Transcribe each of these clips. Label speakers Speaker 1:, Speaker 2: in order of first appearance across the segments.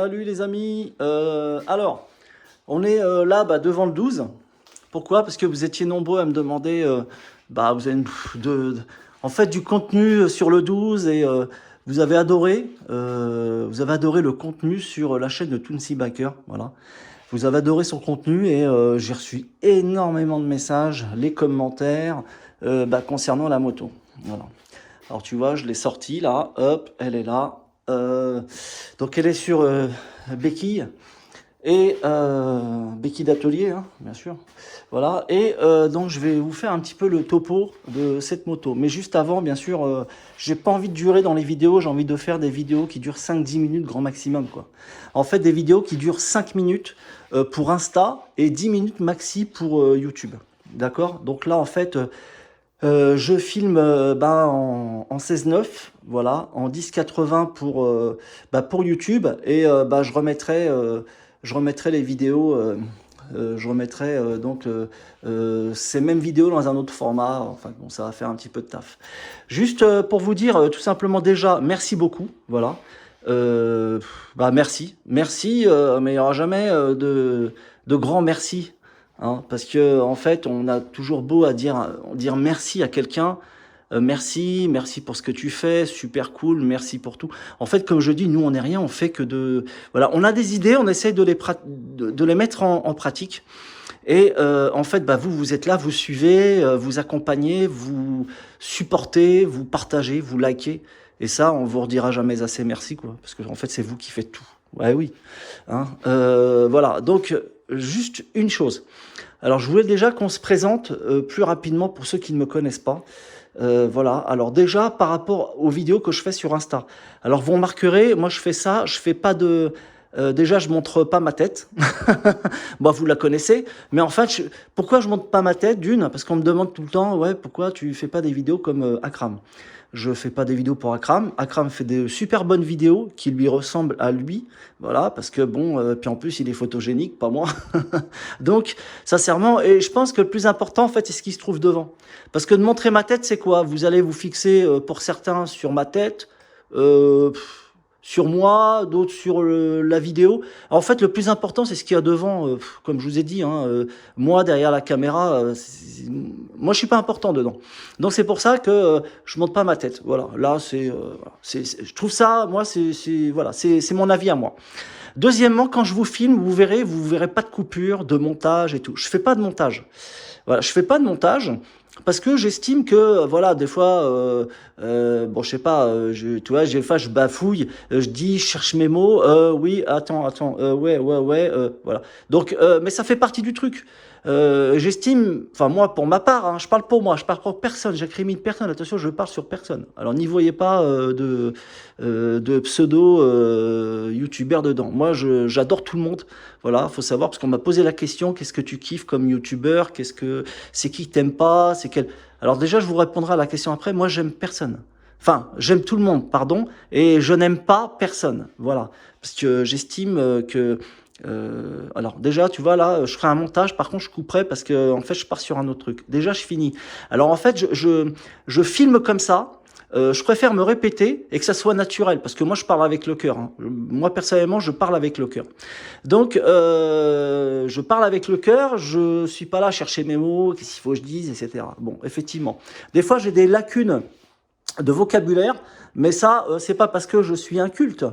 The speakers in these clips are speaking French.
Speaker 1: Salut les amis. Alors, on est là devant le 12. Pourquoi? Parce que vous étiez nombreux à me demander, vous avez en fait du contenu sur le 12 et vous avez adoré le contenu sur la chaîne de Toonsy Baker. Voilà. Vous avez adoré son contenu et j'ai reçu énormément de messages, les commentaires concernant la moto. Voilà. Alors tu vois, je l'ai sortie là, hop, elle est là. Donc elle est sur béquille et béquille d'atelier, hein, bien sûr. Voilà. Et donc je vais vous faire un petit peu le topo de cette moto. Mais juste avant, bien sûr, j'ai pas envie de durer dans les vidéos. J'ai envie de faire des vidéos qui durent 5-10 minutes grand maximum, quoi. En fait, des vidéos qui durent 5 minutes pour Insta et 10 minutes maxi pour YouTube. D'accord? Donc là, en fait. Je filme en 16:9, voilà, en 1080 pour YouTube et je remettrai les vidéos, je remettrai ces mêmes vidéos dans un autre format. Enfin bon, ça va faire un petit peu de taf. Juste pour vous dire tout simplement déjà merci beaucoup, voilà. Merci, mais il n'y aura jamais de grand merci. Hein, parce que en fait, on a toujours beau à dire merci à quelqu'un, merci pour ce que tu fais, super cool, merci pour tout. En fait, comme je dis, nous on n'est rien, on fait que voilà, on a des idées, on essaye de les mettre en pratique. Et en fait, vous êtes là, vous suivez, vous accompagnez, vous supportez, vous partagez, vous likez. Et ça, on vous redira jamais assez merci, quoi, parce que en fait, c'est vous qui faites tout. Ouais, oui. Hein, voilà. Donc, juste une chose. Alors, je voulais déjà qu'on se présente plus rapidement pour ceux qui ne me connaissent pas. Voilà. Alors déjà, par rapport aux vidéos que je fais sur Insta. Alors, vous remarquerez, moi, je fais ça, je fais pas de... déjà, je montre pas ma tête. Bon, vous la connaissez. Mais en fait, pourquoi je montre pas ma tête? D'une, parce qu'on me demande tout le temps, ouais, pourquoi tu fais pas des vidéos comme Akram? Je fais pas des vidéos pour Akram. Akram fait des super bonnes vidéos qui lui ressemblent à lui. Voilà, parce que bon, puis en plus, il est photogénique, pas moi. Donc, sincèrement, et je pense que le plus important, en fait, c'est ce qui se trouve devant. Parce que de montrer ma tête, c'est quoi? Vous allez vous fixer, pour certains, sur ma tête, euh, sur moi, d'autres sur la vidéo. En fait, le plus important, c'est ce qu'il y a devant, comme je vous ai dit. Hein, moi, derrière la caméra, moi, je suis pas important dedans. Donc, c'est pour ça que je monte pas ma tête. Voilà, là, je trouve ça, moi, voilà, c'est mon avis à moi. Deuxièmement, quand je vous filme, vous verrez pas de coupure, de montage et tout. Je fais pas de montage. Voilà, je fais pas de montage parce que j'estime que voilà, des fois, bon, je sais pas, tu vois, des fois je bafouille, je cherche mes mots, oui, attends, ouais, voilà. Donc, mais ça fait partie du truc. J'estime, enfin moi pour ma part, hein, je parle pour moi, je parle pour personne, j'incrimine personne, attention, je parle sur personne. Alors n'y voyez pas de pseudo youtubeur dedans. Moi j'adore tout le monde, voilà, faut savoir parce qu'on m'a posé la question, qu'est-ce que tu kiffes comme youtubeur, c'est qui t'aime pas, c'est quel. Alors déjà je vous répondrai à la question après, moi j'aime personne. Enfin, j'aime tout le monde, pardon, et je n'aime pas personne, voilà, parce que j'estime que alors déjà, tu vois là, je ferai un montage. Par contre, je couperai parce que en fait, je pars sur un autre truc. Déjà, je finis. Alors en fait, je filme comme ça. Je préfère me répéter et que ça soit naturel parce que moi, je parle avec le cœur. Hein. Moi, personnellement, je parle avec le cœur. Donc, je parle avec le cœur. Je suis pas là à chercher mes mots, qu'est-ce qu'il faut que je dise, etc. Bon, effectivement, des fois, j'ai des lacunes de vocabulaire, mais ça, c'est pas parce que je suis inculte.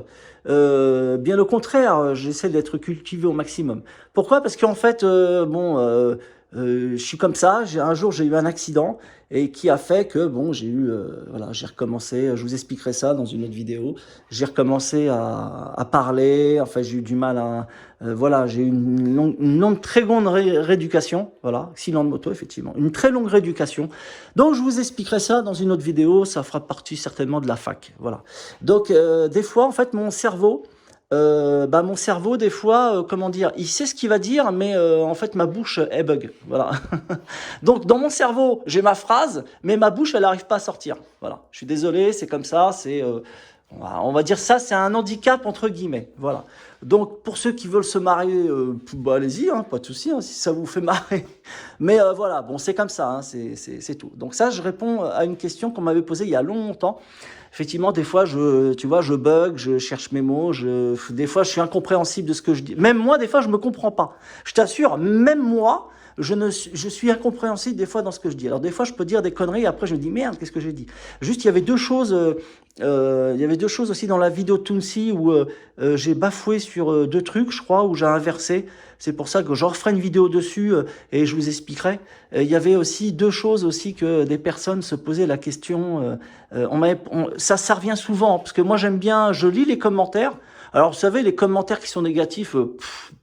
Speaker 1: Bien au contraire, j'essaie d'être cultivé au maximum. Pourquoi? Parce qu'en fait, je suis comme ça. Un jour, j'ai eu un accident et qui a fait que bon, voilà, j'ai recommencé. Je vous expliquerai ça dans une autre vidéo. J'ai recommencé à parler. Enfin, j'ai eu du mal à, voilà, j'ai eu très longue rééducation. Voilà, accident de moto, effectivement, une très longue rééducation. Donc, je vous expliquerai ça dans une autre vidéo. Ça fera partie certainement de la fac. Voilà. Donc, des fois, en fait, mon cerveau, des fois, comment dire, il sait ce qu'il va dire, mais en fait, ma bouche, elle bug. Voilà. Donc, dans mon cerveau, j'ai ma phrase, mais ma bouche, elle n'arrive pas à sortir. Voilà. Je suis désolé, c'est comme ça. On va dire ça, c'est un handicap entre guillemets. Voilà. Donc, pour ceux qui veulent se marier, allez-y, hein, pas de souci, hein, si ça vous fait marrer. Mais voilà, bon, c'est comme ça, hein, c'est tout. Donc ça, je réponds à une question qu'on m'avait posée il y a longtemps. effectivement, des fois, tu vois, je bug, je cherche mes mots, des fois, je suis incompréhensible de ce que je dis. Même moi, des fois, je me comprends pas. Je t'assure, même moi, je suis incompréhensible des fois dans ce que je dis. Alors, des fois, je peux dire des conneries, et après, je me dis, merde, qu'est-ce que j'ai dit? Juste, il y avait deux choses, il y avait deux choses aussi dans la vidéo Toonsi où j'ai bafoué sur deux trucs, je crois, où j'ai inversé. C'est pour ça que je referai une vidéo dessus et je vous expliquerai. Il y avait aussi deux choses aussi que des personnes se posaient la question. Ça revient souvent parce que moi j'aime bien, je lis les commentaires. Alors vous savez, les commentaires qui sont négatifs,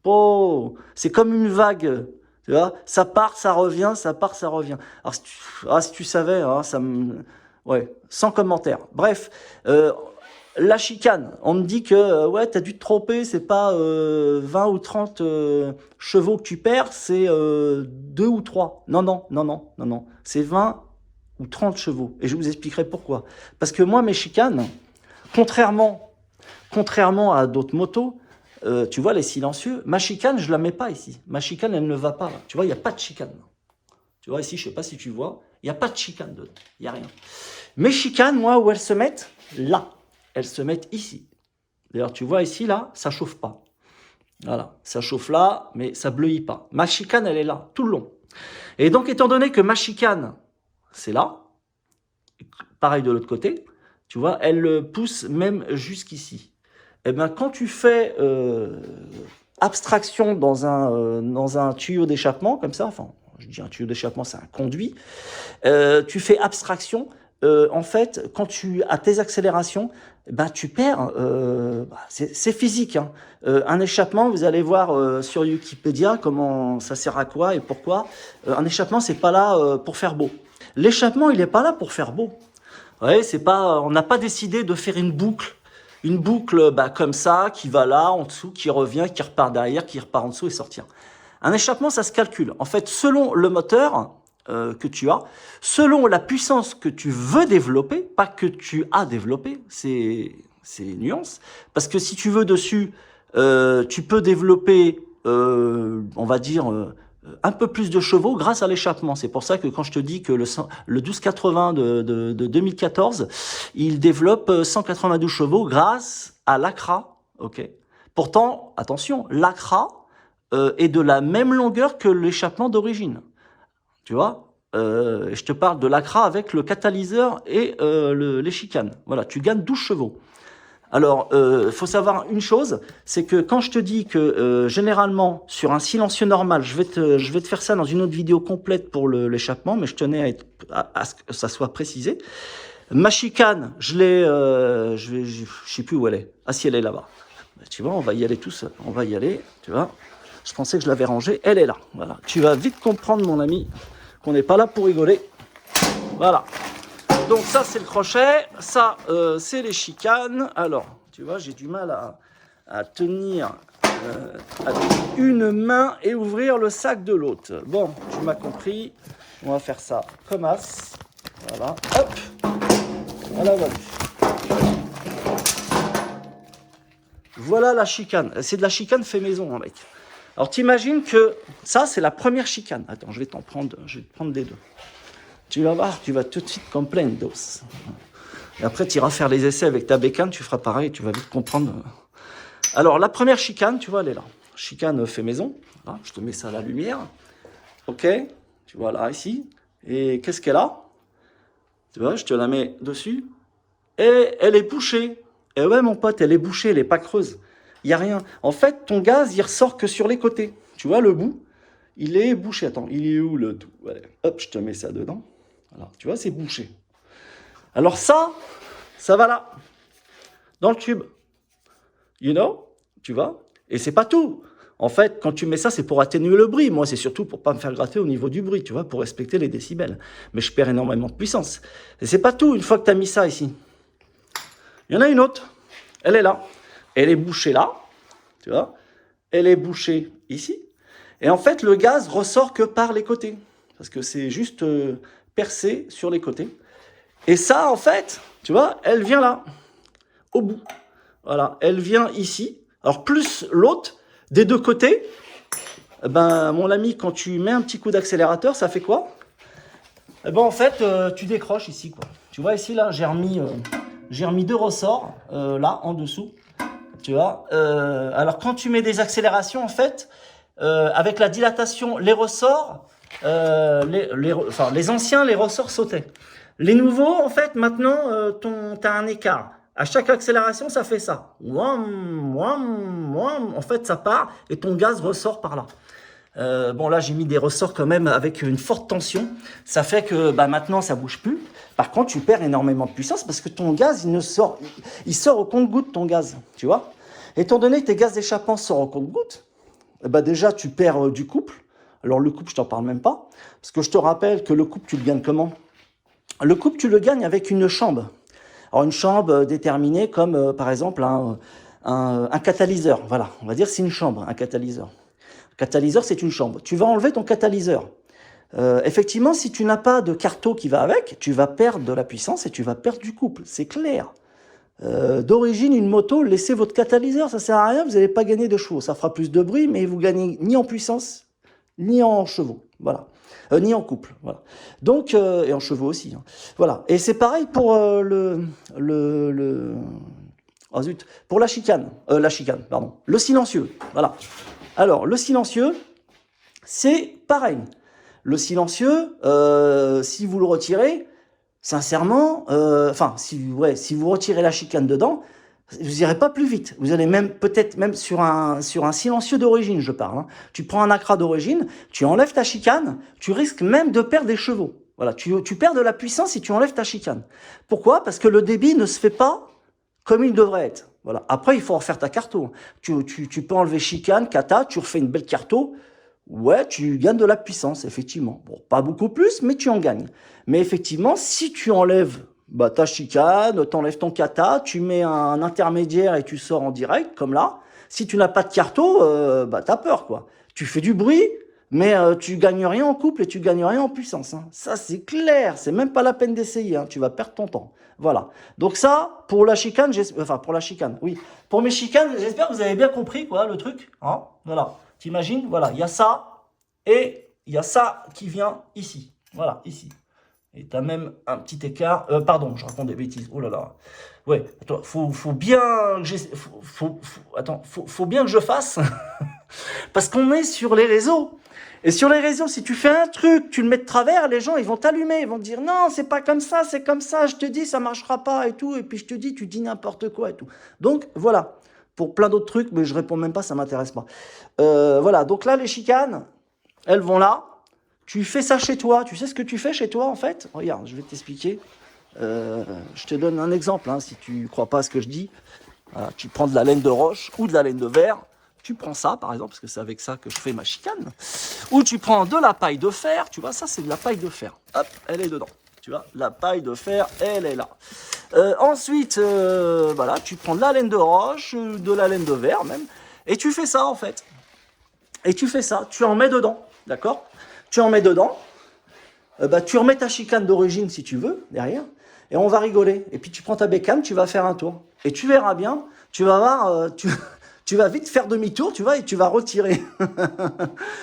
Speaker 1: oh, c'est comme une vague. Tu vois, ça part, ça revient, ça part, ça revient. Alors si tu savais, hein, ouais, sans commentaire. Bref. La chicane, on me dit que ouais, t'as dû te tromper, c'est pas 20 ou 30 chevaux que tu perds, c'est 2 ou 3. Non, non, non, non, non, non. C'est 20 ou 30 chevaux. Et je vous expliquerai pourquoi. Parce que moi, mes chicanes, contrairement à d'autres motos, tu vois, les silencieux, ma chicane, je la mets pas ici. Ma chicane, elle ne va pas là. Tu vois, il n'y a pas de chicane. Tu vois, ici, je sais pas si tu vois, il n'y a pas de chicane dedans. Il n'y a rien. Mes chicanes, moi, où elles se mettent? Là. Elles se mettent ici. D'ailleurs, tu vois ici, là, ça chauffe pas. Voilà, ça chauffe là, mais ça bleuit pas. Ma chicane, elle est là, tout le long. Et donc, étant donné que ma chicane, c'est là, pareil de l'autre côté, tu vois, elle pousse même jusqu'ici. Et bien, quand tu fais abstraction dans un tuyau d'échappement, comme ça, enfin, je dis un tuyau d'échappement, c'est un conduit, tu fais abstraction, en fait, quand tu as tes accélérations, ben, tu perds, c'est physique. Hein. Un échappement, vous allez voir sur Wikipédia comment ça sert à quoi et pourquoi. Un échappement, c'est pas là pour faire beau. L'échappement, il n'est pas là pour faire beau. Ouais, c'est pas, on n'a pas décidé de faire une boucle bah, comme ça, qui va là, en dessous, qui revient, qui repart derrière, qui repart en dessous et sortir. Un échappement, ça se calcule. En fait, selon le moteur que tu as, selon la puissance que tu veux développer, pas que tu as développé, c'est nuance. Parce que si tu veux dessus, tu peux développer, on va dire, un peu plus de chevaux grâce à l'échappement. C'est pour ça que quand je te dis que le 1280 de 2014, il développe 192 chevaux grâce à l'Acra. Ok. Pourtant, attention, l'Acra est de la même longueur que l'échappement d'origine. Tu vois, je te parle de l'Acra avec le catalyseur et les chicanes. Voilà, tu gagnes 12 chevaux. Alors, faut savoir une chose, c'est que quand je te dis que généralement, sur un silencieux normal, je vais te faire ça dans une autre vidéo complète pour l'échappement, mais je tenais à ce que ça soit précisé. Ma chicane, je sais plus où elle est. Ah si, elle est là-bas. Tu vois, on va y aller tous, on va y aller, tu vois. Je pensais que je l'avais rangée, elle est là. Voilà. Tu vas vite comprendre, mon ami, qu'on n'est pas là pour rigoler. Voilà. Donc ça, c'est le crochet. Ça, c'est les chicanes. Alors, tu vois, j'ai du mal à tenir avec une main et ouvrir le sac de l'autre. Bon, tu m'as compris. On va faire ça comme as. Voilà. Hop. Voilà, voilà. Voilà la chicane. C'est de la chicane fait maison, hein, mec. Alors, t'imagines que ça, c'est la première chicane. Attends, je vais te prendre les deux. Tu vas voir, tu vas tout de suite comprendre. Et après, tu iras faire les essais avec ta bécane, tu feras pareil, tu vas vite comprendre. Alors, la première chicane, tu vois, elle est là. Chicane fait maison. Là, je te mets ça à la lumière. OK. Tu vois, là, ici. Et qu'est-ce qu'elle a? Tu vois, je te la mets dessus. Et elle est bouchée. Et ouais, mon pote, elle est bouchée, elle n'est pas creuse. Il n'y a rien. En fait, ton gaz, il ressort que sur les côtés. Tu vois, le bout, il est bouché. Attends, il est où le tout? Ouais. Hop, je te mets ça dedans. Alors, tu vois, c'est bouché. Alors ça va là, dans le tube. You know? Tu vois? Et c'est pas tout. En fait, quand tu mets ça, c'est pour atténuer le bruit. Moi, c'est surtout pour pas me faire gratter au niveau du bruit, tu vois, pour respecter les décibels. Mais je perds énormément de puissance. Et c'est pas tout, une fois que tu as mis ça ici. Il y en a une autre. Elle est là. Elle est bouchée là. Tu vois? Elle est bouchée ici. Et en fait, le gaz ressort que par les côtés. Parce que c'est juste percé sur les côtés. Et ça, en fait, tu vois, elle vient là, au bout. Voilà, elle vient ici. Alors, plus l'autre, des deux côtés, ben, mon ami, quand tu mets un petit coup d'accélérateur, ça fait quoi? Eh ben, en fait, tu décroches ici, quoi. Tu vois, ici, là, j'ai remis j'ai remis 2 ressorts, là, en dessous. Tu vois, alors quand tu mets des accélérations, en fait, avec la dilatation, les ressorts, enfin, les anciens, les ressorts sautaient. Les nouveaux, en fait, maintenant, tu as un écart. À chaque accélération, ça fait ça. Wam, wam, wam. En fait, ça part et ton gaz ressort par là. Bon, là, j'ai mis des ressorts quand même avec une forte tension. Ça fait que bah, maintenant, ça bouge plus. Par contre, tu perds énormément de puissance parce que ton gaz, il sort au compte-goutte, ton gaz. Tu vois? Étant donné que tes gaz d'échappement sortent au compte-goutte, bah déjà, tu perds du couple. Alors, le couple, je t'en parle même pas. Parce que je te rappelle que le couple, tu le gagnes comment? Le couple, tu le gagnes avec une chambre. Alors, une chambre déterminée comme, par exemple, un catalyseur. Voilà, on va dire que c'est une chambre, un catalyseur. Un catalyseur, c'est une chambre. Tu vas enlever ton catalyseur. Effectivement, si tu n'as pas de carto qui va avec, tu vas perdre de la puissance et tu vas perdre du couple. C'est clair. D'origine, une moto, laissez votre catalyseur, ça sert à rien, vous n'allez pas gagner de chevaux. Ça fera plus de bruit, mais vous gagnez ni en puissance, ni en chevaux. Voilà. Ni en couple. Voilà. Donc, et en chevaux aussi. Hein. Voilà. Et c'est pareil pour oh zut, pour la chicane, pardon. Le silencieux. Voilà. Alors, le silencieux, c'est pareil. Le silencieux, si vous le retirez, sincèrement, enfin, si vous retirez la chicane dedans, vous n'irez pas plus vite. Vous allez même, peut-être même sur un silencieux d'origine, je parle. Hein. Tu prends un Acra d'origine, tu enlèves ta chicane, tu risques même de perdre des chevaux. Voilà, tu perds de la puissance si tu enlèves ta chicane. Pourquoi? Parce que le débit ne se fait pas comme il devrait être. Voilà. Après, il faut refaire ta carto. Tu peux enlever chicane, kata, tu refais une belle carto. Ouais, tu gagnes de la puissance, effectivement. Bon, pas beaucoup plus, mais tu en gagnes. Mais effectivement, si tu enlèves bah, ta chicane, t'enlèves ton kata, tu mets un intermédiaire et tu sors en direct, comme là. Si tu n'as pas de carto, bah, t'as peur, quoi. Tu fais du bruit, mais tu gagnes rien en couple et tu gagnes rien en puissance. Hein. Ça, c'est clair. C'est même pas la peine d'essayer. Hein. Tu vas perdre ton temps. Voilà. Donc ça, pour la chicane, enfin, pour la chicane, oui. Pour mes chicanes, j'espère que vous avez bien compris, quoi, le truc. Hein. Voilà. T'imagines, voilà, il y a ça et il y a ça qui vient ici. Voilà, ici. Et tu as même un petit écart. Pardon, je raconte des bêtises. Oh là là. Ouais, attends, faut bien que faut bien que je fasse. Parce qu'on est sur les réseaux. Et sur les réseaux, si tu fais un truc, tu le mets de travers, les gens, ils vont t'allumer. Ils vont te dire, non, c'est pas comme ça, c'est comme ça. Je te dis, ça marchera pas et tout. Et puis je te dis, tu dis n'importe quoi et tout. Donc, voilà. Pour plein d'autres trucs, mais je réponds même pas, ça m'intéresse pas. Voilà, donc là, les chicanes, elles vont là. Tu fais ça chez toi. Tu sais ce que tu fais chez toi, en fait? Regarde, je vais t'expliquer. Je te donne un exemple, hein, si tu crois pas à ce que je dis. Voilà, tu prends de la laine de roche ou de la laine de verre. Tu prends ça, par exemple, parce que c'est avec ça que je fais ma chicane. Ou tu prends de la paille de fer. Tu vois, ça, c'est de la paille de fer. Hop, elle est dedans. Tu vois, la paille de fer, elle est là. Ensuite, voilà, tu prends de la laine de roche, de la laine de verre même, et tu fais ça en fait. Et tu fais ça, tu en mets dedans, d'accord? Tu en mets dedans, bah, tu remets ta chicane d'origine si tu veux, derrière, et on va rigoler. Et puis tu prends ta bécane, tu vas faire un tour. Et tu verras bien, tu vas voir, tu vas vite faire demi-tour, tu vois, et tu vas retirer.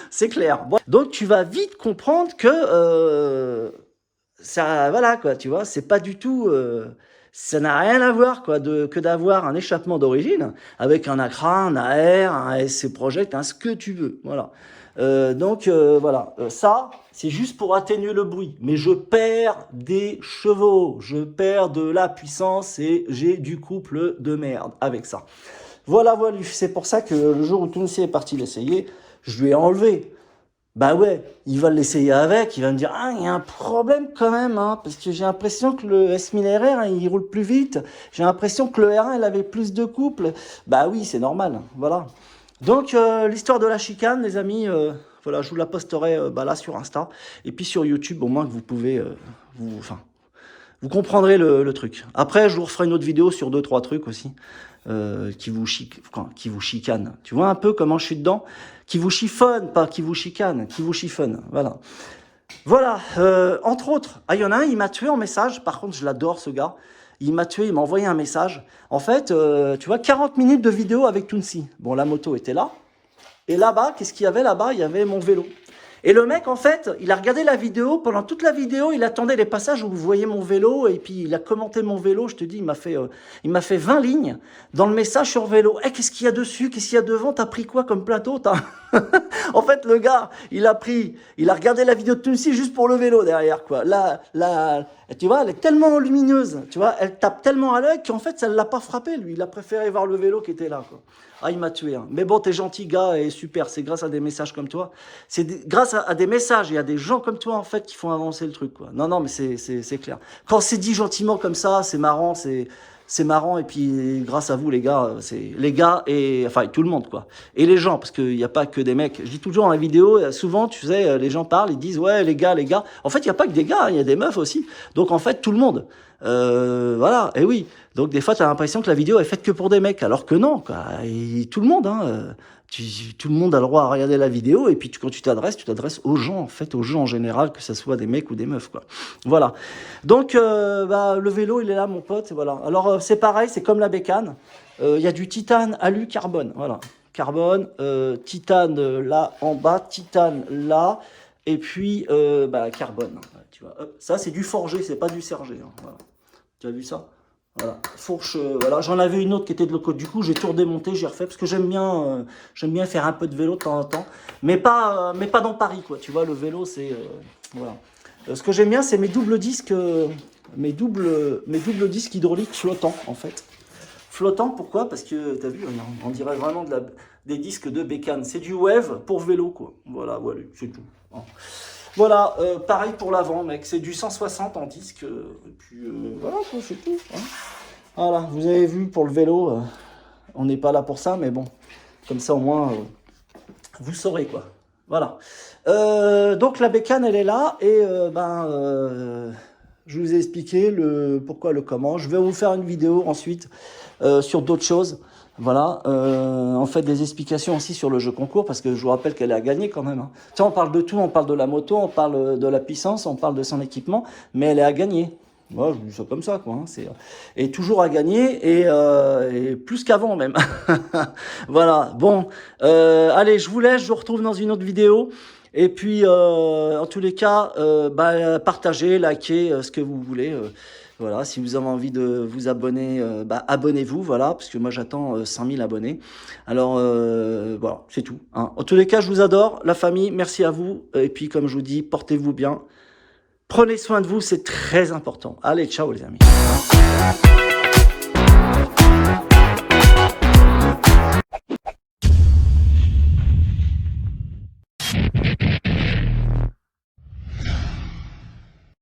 Speaker 1: C'est clair. Bon. Donc tu vas vite comprendre que ça, voilà quoi, tu vois, c'est pas du tout... ça n'a rien à voir quoi, que d'avoir un échappement d'origine avec un Acra, un AR, un SC Project, ce que tu veux. Voilà. Donc voilà, ça c'est juste pour atténuer le bruit. Mais je perds des chevaux, je perds de la puissance et j'ai du couple de merde avec ça. Voilà, voilà, c'est pour ça que le jour où Tounsi est parti l'essayer, je lui ai enlevé. Bah ouais, il va l'essayer avec, il va me dire, ah, il y a un problème quand même, hein, parce que j'ai l'impression que le S1000RR, hein, il roule plus vite, j'ai l'impression que le R1, il avait plus de couple. Bah oui, c'est normal, voilà. Donc, l'histoire de la chicane, les amis, voilà, je vous la posterai bah, là sur Insta, et puis sur YouTube, au moins que vous pouvez, vous comprendrez le truc. Après, je vous referai une autre vidéo sur 2-3 trucs aussi, qui vous chicanent. Tu vois un peu comment je suis dedans? Qui vous chiffonne, pas qui vous chicane, qui vous chiffonne. Voilà. Voilà. Entre autres, il y en a un, il m'a tué en message. Par contre, je l'adore, ce gars. Il m'a tué, il m'a envoyé un message. En fait, tu vois, 40 minutes de vidéo avec Tounsi. Bon, la moto était là. Et là-bas, qu'est-ce qu'il y avait là-bas? Il y avait mon vélo. Et le mec, en fait, il a regardé la vidéo, pendant toute la vidéo, il attendait les passages où vous voyez mon vélo, et puis il a commenté mon vélo, je te dis, il m'a fait 20 lignes dans le message sur vélo. Eh, qu'est-ce qu'il y a dessus? Qu'est-ce qu'il y a devant? T'as pris quoi comme plateau? En fait, le gars, il a regardé la vidéo de Tulsi juste pour le vélo derrière, quoi. Tu vois, elle est tellement lumineuse, tu vois, elle tape tellement à l'œil qu'en fait, ça ne l'a pas frappé, lui. Il a préféré voir le vélo qui était là, quoi. Ah, il m'a tué, hein. Mais bon, t'es gentil, gars, et super. C'est grâce à des messages comme toi. Grâce à des messages et à des gens comme toi, en fait, qui font avancer le truc, quoi. Non, non, mais c'est clair. Quand c'est dit gentiment comme ça, c'est marrant, c'est marrant. Et puis, grâce à vous, les gars, c'est les gars et enfin tout le monde, quoi. Et les gens, parce qu'il n'y a pas que des mecs. Je dis toujours dans la vidéo, souvent, tu sais, les gens parlent, ils disent ouais, les gars, les gars. En fait, il n'y a pas que des gars, il y a des meufs aussi. Donc, en fait, tout le monde. Voilà, et oui. Donc des fois, tu as l'impression que la vidéo est faite que pour des mecs, alors que non, quoi. Et tout le monde, hein, tout le monde a le droit à regarder la vidéo, et puis quand tu t'adresses aux gens, en fait, aux gens en général, que ce soit des mecs ou des meufs, quoi. Voilà. Donc, le vélo, il est là, mon pote, voilà. Alors, c'est pareil, c'est comme la bécane. Il y a du titane, alu, carbone, voilà. Carbone, titane là en bas, titane là, et puis carbone. Tu vois, hop. Ça, c'est du forgé, c'est pas du sergé. Hein, voilà. Tu as vu ça? Voilà, fourche, voilà, j'en avais une autre qui était de l'autre côté. Du coup, j'ai tout redémonté, j'ai refait parce que j'aime bien faire un peu de vélo de temps en temps, mais pas dans Paris, quoi. Tu vois, le vélo, c'est voilà. Ce que j'aime bien, c'est mes doubles disques, mes doubles disques hydrauliques flottants, en fait. Flottants, pourquoi? Parce que t'as vu, on dirait vraiment des disques de bécane. C'est du wave pour vélo, quoi. Voilà, voilà, c'est tout. Hein. Voilà, pareil pour l'avant, mec, c'est du 160 en disque, et puis voilà, c'est tout. Hein. Voilà, vous avez vu pour le vélo, on n'est pas là pour ça, mais bon, comme ça au moins, vous saurez quoi. Voilà. Donc la bécane, elle est là, et je vous ai expliqué le pourquoi, le comment. Je vais vous faire une vidéo ensuite sur d'autres choses. Voilà, en fait des explications aussi sur le jeu concours, parce que je vous rappelle qu'elle a gagné quand même. Hein. Tu sais, on parle de tout, on parle de la moto, on parle de la puissance, on parle de son équipement, mais elle est à gagner. Moi, je dis ça comme ça, quoi. Hein. Et toujours à gagner, et plus qu'avant même. Voilà, bon, allez, je vous laisse, je vous retrouve dans une autre vidéo. Et puis, en tous les cas, partagez, likez ce que vous voulez. Voilà, si vous avez envie de vous abonner, abonnez-vous, voilà, parce que moi j'attends 100 000 abonnés. Alors, voilà, c'est tout. Hein. En tous les cas, je vous adore, la famille, merci à vous. Et puis, comme je vous dis, portez-vous bien. Prenez soin de vous, c'est très important. Allez, ciao les amis.